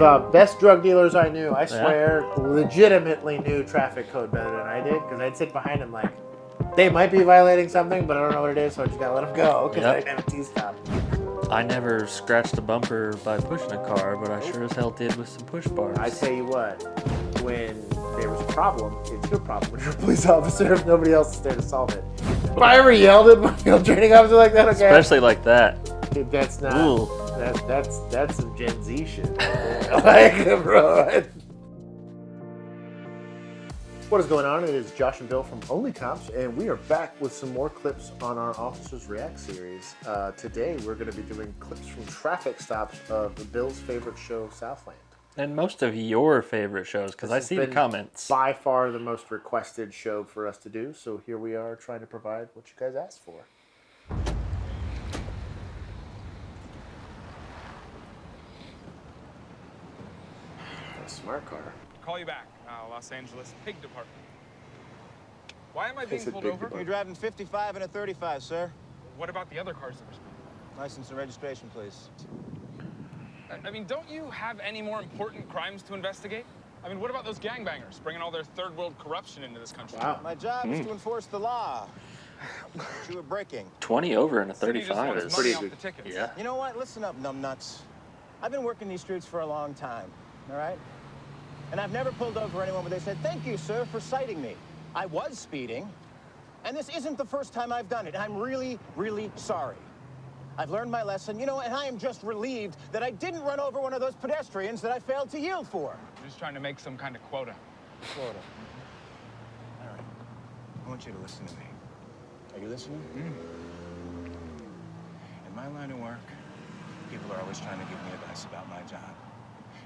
The best drug dealers I knew, I swear, legitimately knew traffic code better than I did, because I'd sit behind them like, they might be violating something, but I don't know what it is, so I just gotta let them go, because I didn't have a T-stop. I never scratched a bumper by pushing a car, but I sure as hell did with some push bars. I tell you what, when there was a problem, it's your problem when you're a police officer if nobody else is there to solve it. If I ever yelled at my field training officer like that, okay? Especially like that. Dude, that's not. Ooh. That's some Gen Z shit. Like, bro. What is going on? It is Josh and Bill from Only Cops, and we are back with some more clips on our Officers React series. Today, we're going to be doing clips from traffic stops of Bill's favorite show, Southland. And most of your favorite shows, because I see the comments. By far the most requested show for us to do, so here we are trying to provide what you guys asked for. Smart car. Call you back. Los Angeles Pig Department. Why am I being pulled over? You're driving 55 and a 35, sir. What about the other cars that were speeding? License and registration, please. I mean, don't you have any more important crimes to investigate? I mean, what about those gangbangers bringing all their third world corruption into this country? Wow. My job is to enforce the law. But you were breaking. 20 over and a City just 35 wants is money pretty off the tickets. Yeah. You know what? Listen up, numbnuts. I've been working these streets for a long time, all right? And I've never pulled over anyone where they said, "Thank you, sir, for citing me. I was speeding, and this isn't the first time I've done it. I'm really, really sorry. I've learned my lesson, you know, and I am just relieved that I didn't run over one of those pedestrians that I failed to yield for." I'm just trying to make some kind of quota. Florida. All right. I want you to listen to me. Are you listening? In my line of work, people are always trying to give me advice about my job.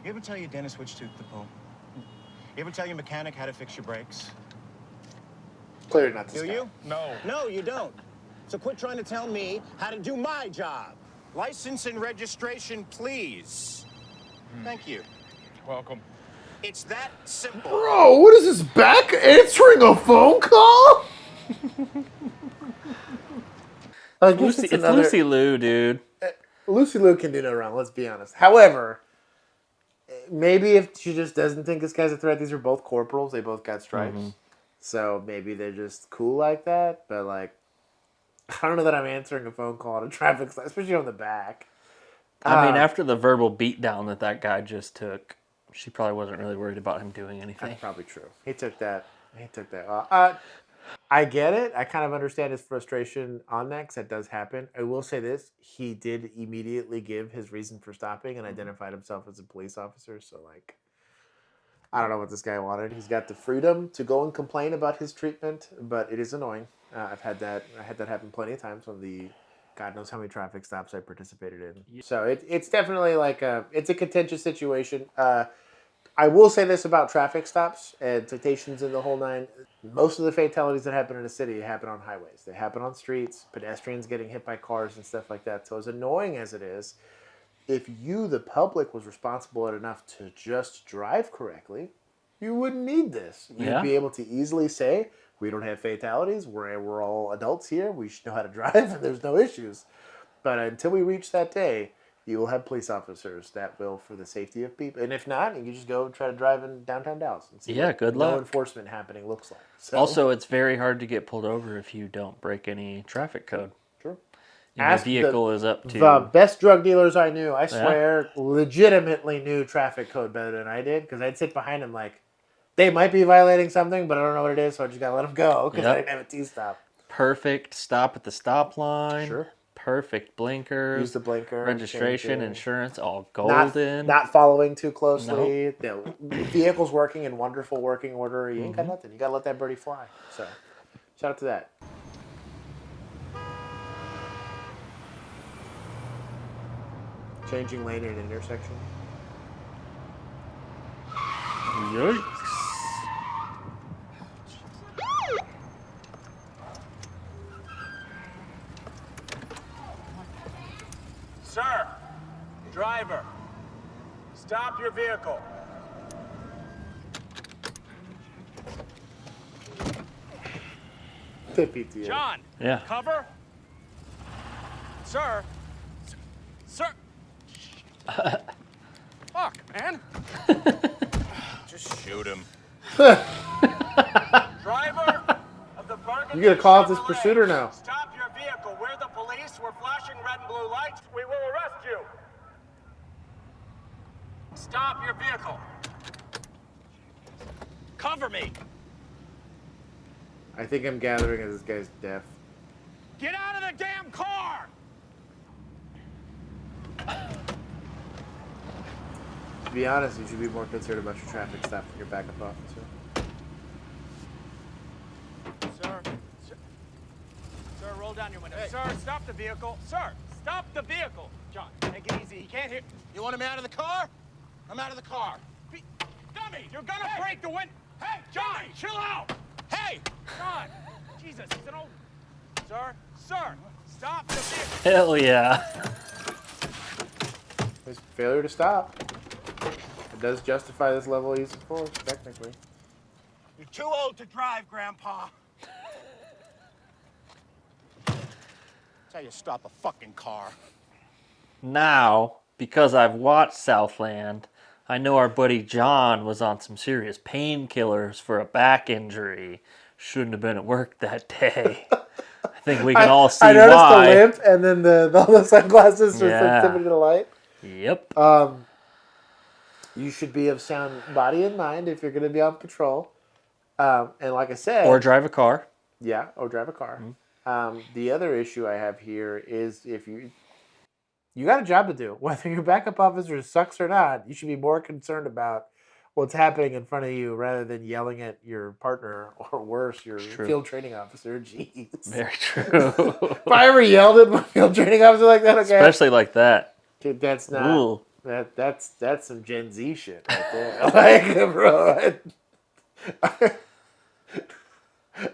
You ever tell your dentist which tooth to pull? You ever tell your mechanic how to fix your brakes? Clearly not this Do guy. you? No. No, you don't. So quit trying to tell me how to do my job. License and registration, please. Thank you. Welcome. It's that simple. Bro, what is this, back answering a phone call? It's Lucy Liu, dude. Lucy Liu can do no wrong, let's be honest. However, maybe if she just doesn't think this guy's a threat, these are both corporals, they both got stripes. So maybe they're just cool like that, but like, I don't know that I'm answering a phone call at a traffic stop, especially on the back. I mean, after the verbal beatdown that guy just took, she probably wasn't really worried about him doing anything. That's probably true. He took that. I get it. I kind of understand his frustration on that because that does happen. I will say this. He did immediately give his reason for stopping and identified himself as a police officer. So, like, I don't know what this guy wanted. He's got the freedom to go and complain about his treatment, but it is annoying. I've had that. I had that happen plenty of times on the God knows how many traffic stops I participated in. So it's definitely like it's a contentious situation. I will say this about traffic stops and citations in the whole nine. Most of the fatalities that happen in a city happen on highways. They happen on streets, pedestrians getting hit by cars and stuff like that. So as annoying as it is, if you, the public, was responsible enough to just drive correctly, you wouldn't need this. You'd be able to easily say, we don't have fatalities, we're all adults here, we should know how to drive, and there's no issues. But until we reach that day, you will have police officers that will, for the safety of people. And if not, you can just go try to drive in downtown Dallas and see what good luck. No enforcement happening looks like. So, Also, it's very hard to get pulled over if you don't break any traffic code. True. Your vehicle is up to... The best drug dealers I knew, I swear, legitimately knew traffic code better than I did, because I'd sit behind them like, they might be violating something, but I don't know what it is, so I just gotta let them go, because I didn't have a T-stop. Perfect stop at the stop line. Sure. Perfect blinkers. Use the blinker. Registration, insurance, all golden. Not following too closely. Nope. The vehicle's working in wonderful working order. You ain't got nothing. You gotta let that birdie fly. So, shout out to that. Changing lane in an intersection. Yikes. Sir, driver, stop your vehicle. PTA. John, Yeah. cover. Sir. Fuck. Ann? Just shoot him. Driver of the burgundy You gonna call out this Chevrolet, pursuiter now? Stop your vehicle. We're the police. We're flashing red and blue lights. We will arrest you. Stop your vehicle. Cover me. I think I'm gathering that this guy's deaf. Get out of the damn car. To be honest, you should be more concerned about your traffic stop than your backup officer. Sir, roll down your window. Hey. Sir, stop the vehicle. Sir, stop the vehicle. John, take it easy. He can't hear. You want him out of the car? I'm out of the car. Dummy, you're gonna break the window. Hey, John, chill out. Hey, John. Jesus, he's an old. Sir, stop the vehicle. Hell yeah. His failure to stop. It does justify this level of use of force, technically. You're too old to drive, Grandpa. That's how you stop a fucking car. Now, because I've watched Southland, I know our buddy John was on some serious painkillers for a back injury. Shouldn't have been at work that day. I think we can all see why. I noticed the limp and then all the sunglasses for sensitivity to the light. Yep. You should be of sound body and mind if you're going to be on patrol. And like I said... Or drive a car. Yeah, or drive a car. Mm-hmm. The other issue I have here is if you got a job to do. Whether your backup officer sucks or not, you should be more concerned about what's happening in front of you rather than yelling at your partner or worse, your field training officer. Jeez. Very true. If I ever yelled at my field training officer like that, okay. Especially like that. Dude, that's not... Ooh. That's some Gen Z shit right there. Like, bro,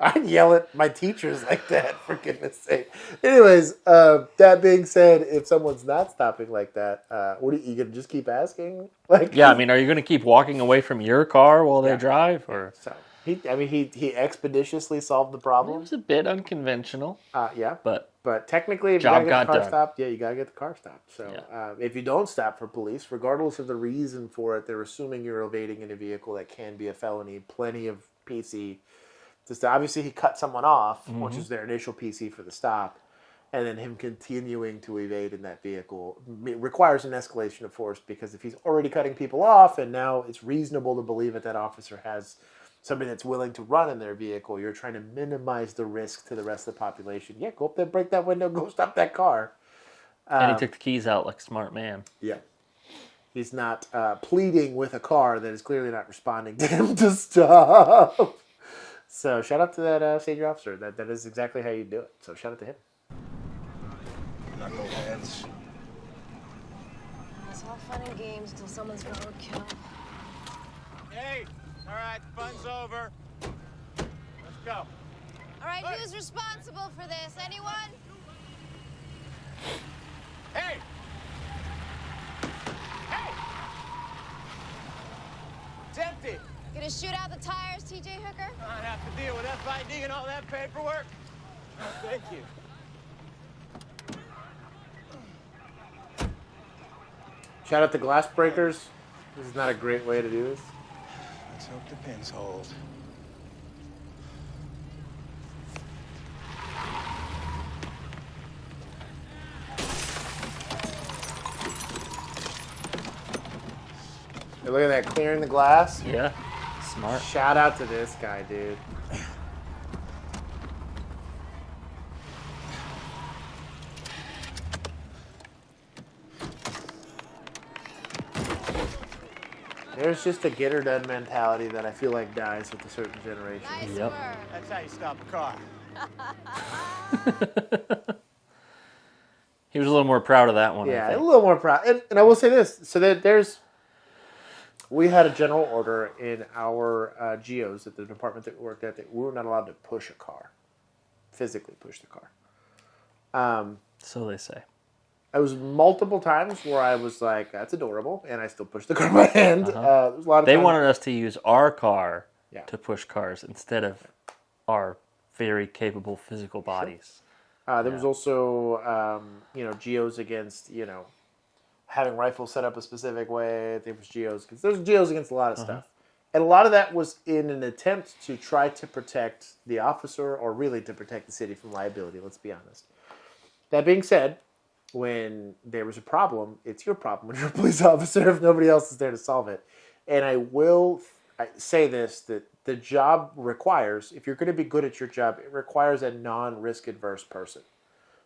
I'd yell at my teachers like that, for goodness sake. Anyways, that being said, if someone's not stopping like that, what are you gonna just keep asking? Like, yeah, I mean, are you gonna keep walking away from your car while they drive, or? So he expeditiously solved the problem. It was a bit unconventional. Yeah, but technically, if you gotta get the car stopped, you gotta get the car stopped. So if you don't stop for police, regardless of the reason for it, they're assuming you're evading in a vehicle that can be a felony. Plenty of PC. Just obviously, he cut someone off, which is their initial PC for the stop, and then him continuing to evade in that vehicle requires an escalation of force, because if he's already cutting people off and now it's reasonable to believe that officer has somebody that's willing to run in their vehicle, you're trying to minimize the risk to the rest of the population. Yeah, go up there, break that window, go stop that car. And he took the keys out like a smart man. Yeah. He's not pleading with a car that is clearly not responding to him to stop. So shout out to that senior officer. That is exactly how you do it. So shout out to him. Knuckleheads. It's all fun and games until someone's got to kill. Hey, all right, fun's over. Let's go. All right, who's responsible for this? Anyone? Hey! Hey! It's empty. Gonna shoot out the tires, TJ Hooker? I don't have to deal with FID and all that paperwork. Oh, thank you. Shout out to glass breakers. This is not a great way to do this. Let's hope the pins hold. Hey, look at that, clearing the glass. Yeah, smart. Shout out to this guy, dude. There's just a get her done mentality that I feel like dies with a certain generation. Nice Yep. work. That's how you stop a car. He was a little more proud of that one. Yeah, I a think. little more proud. And I will say this. So we had a general order in our GOs at the department that we worked at that we were not allowed to push a car. Physically push the car. So they say. It was multiple times where I was like, that's adorable, and I still pushed the car by hand. There's a lot of They times. wanted us to use our car Yeah. to push cars instead of our very capable physical bodies. There was also, GOs against, having rifles set up a specific way. I think it was geos. There's geos against a lot of stuff. And a lot of that was in an attempt to try to protect the officer or really to protect the city from liability, let's be honest. That being said, when there was a problem, it's your problem when you're a police officer if nobody else is there to solve it. And I will say this, that the job requires, if you're going to be good at your job, it requires a non-risk adverse person.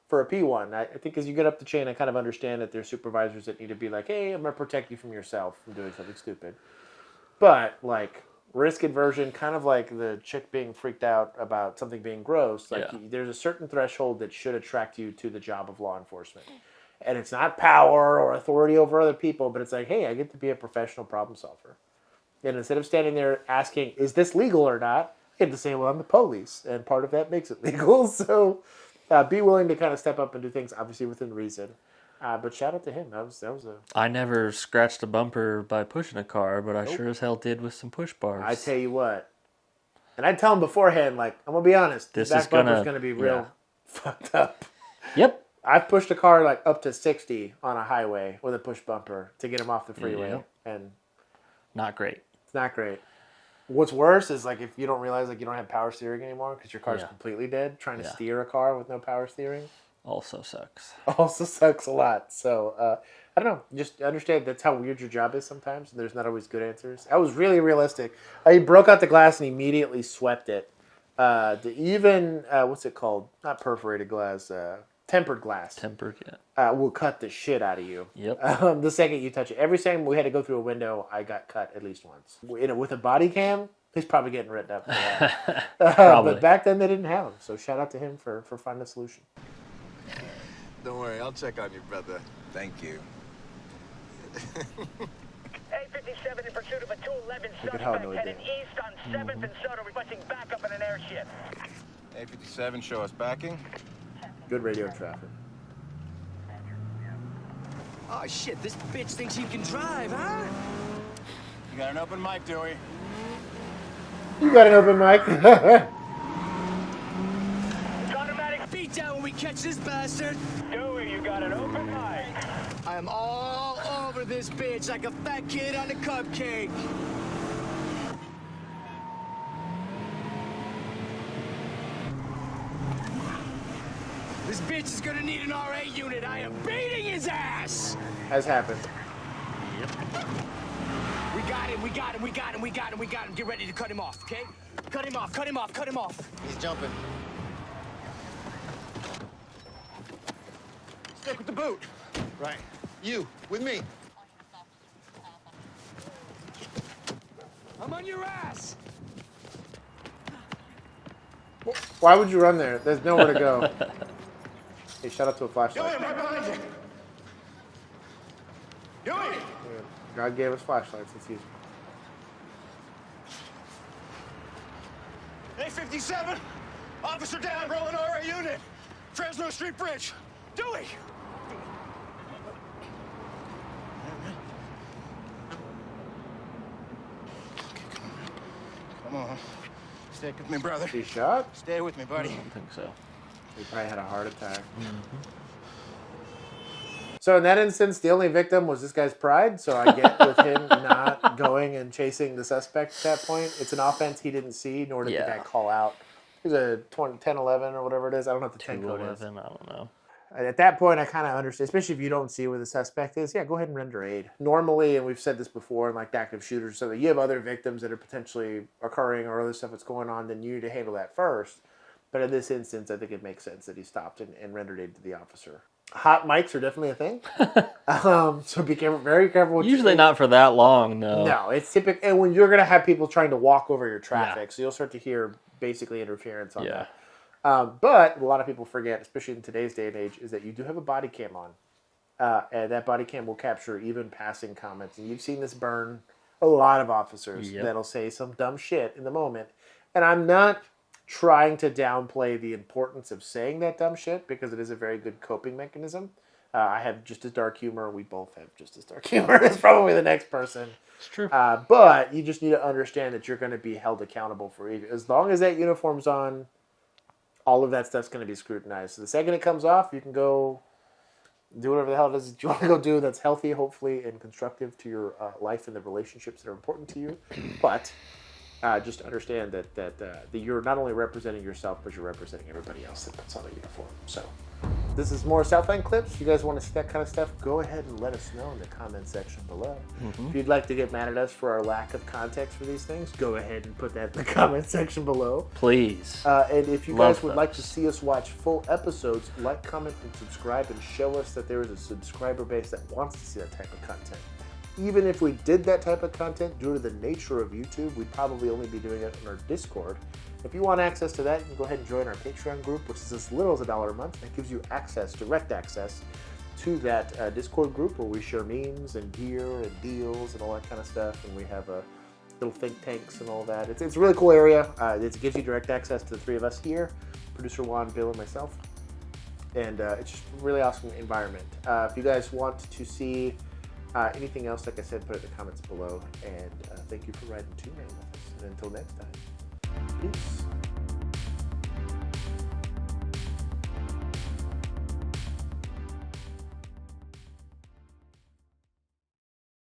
For a P1, I think as you get up the chain, I kind of understand that there's supervisors that need to be like, hey, I'm going to protect you from yourself from doing something stupid. But, like, risk aversion, kind of like the chick being freaked out about something being gross, like, there's a certain threshold that should attract you to the job of law enforcement. And it's not power or authority over other people, but it's like, hey, I get to be a professional problem solver. And instead of standing there asking, is this legal or not, I get to say, well, I'm the police, and part of that makes it legal. So be willing to kind of step up and do things, obviously, within reason. But shout out to him. That was a... I never scratched a bumper by pushing a car, but I sure as hell did with some push bars. I tell you what. And I tell him beforehand, like, I'm going to be honest, this back bumper's going to be real fucked up. Yep. I've pushed a car like up to 60 on a highway with a push bumper to get him off the freeway. And not great. It's not great. What's worse is like if you don't realize like you don't have power steering anymore because your car's completely dead, trying to steer a car with no power steering. Also sucks. Also sucks a lot. So, I don't know. Just understand that's how weird your job is sometimes. And there's not always good answers. I was really realistic. He broke out the glass and immediately swept it. What's it called? Not perforated glass. Tempered glass. Tempered, will cut the shit out of you. Yep. The second you touch it. Every time we had to go through a window, I got cut at least once. With a body cam, he's probably getting written up for that. But back then they didn't have them. So shout out to him for finding a solution. Don't worry, I'll check on you, brother. Thank you. A57 in pursuit of a 211 Look at how suspect annoyed heading east on 7th and Soda, requesting backup in an airship. A57, show us backing. Good radio traffic. Oh, shit, this bitch thinks he can drive, huh? You got an open mic, Dewey. You got an open mic. Automatic beat down when we catch this bastard. Dewey, you got an open mic. I am all over this bitch like a fat kid on a cupcake. This bitch is gonna need an RA unit. I am beating his ass. Has happened. Yep. We got him, we got him, we got him, we got him, we got him. Get ready to cut him off, okay? Cut him off, cut him off, cut him off. He's jumping. Stick with the boot. Right. You, with me. I'm on your ass. Why would you run there? There's nowhere to go. Hey, shout out to a flashlight. Dewey, right behind you. Dewey! God gave us flashlights. Let's use them. A57, officer down, rolling RA unit. Fresno Street Bridge. Dewey! Come on. Stick with me, brother. He shot? Stay with me, buddy. I don't think so. He probably had a heart attack. So in that instance, the only victim was this guy's pride. So I get with him not going and chasing the suspect at that point. It's an offense he didn't see, nor did the guy call out. It was a 10-11 or whatever it is. I don't know what the 10 code is. 211, I don't know. At that point, I kind of understand, especially if you don't see where the suspect is. Yeah, go ahead and render aid. Normally, and we've said this before, in like active shooters or something, you have other victims that are potentially occurring or other stuff that's going on, then you need to handle that first. But in this instance, I think it makes sense that he stopped and rendered aid to the officer. Hot mics are definitely a thing. So be careful, very careful. Usually not for that long, no. No, it's typical. And when you're going to have people trying to walk over your traffic, so you'll start to hear basically interference on that. But a lot of people forget, especially in today's day and age, is that you do have a body cam on. And that body cam will capture even passing comments. And you've seen this burn a lot of officers that'll say some dumb shit in the moment. And I'm not trying to downplay the importance of saying that dumb shit because it is a very good coping mechanism. I have just as dark humor. We both have just as dark humor as probably the next person. It's true. But you just need to understand that you're going to be held accountable for it. As long as that uniform's on, all of that stuff's going to be scrutinized. So the second it comes off, you can go do whatever the hell it is that you want to go do that's healthy, hopefully, and constructive to your life and the relationships that are important to you. But just understand that you're not only representing yourself, but you're representing everybody else that puts on a uniform. So this is more Southland clips. If you guys want to see that kind of stuff, go ahead and let us know in the comment section below. If you'd like to get mad at us for our lack of context for these things, go ahead and put that in the comment section below. Please. And if you guys would like to see us watch full episodes, like, comment, and subscribe, and show us that there is a subscriber base that wants to see that type of content. Even if we did that type of content, due to the nature of YouTube, we'd probably only be doing it on our Discord. If you want access to that, you can go ahead and join our Patreon group, which is as little as $1 a month. That gives you access, direct access, to that Discord group where we share memes and gear and deals and all that kind of stuff. And we have little think tanks and all that. It's a really cool area. It gives you direct access to the three of us here, producer Juan, Bill, and myself. And it's just a really awesome environment. If you guys want to see anything else, like I said, put it in the comments below. And thank you for riding 2 Man with us. And until next time, peace.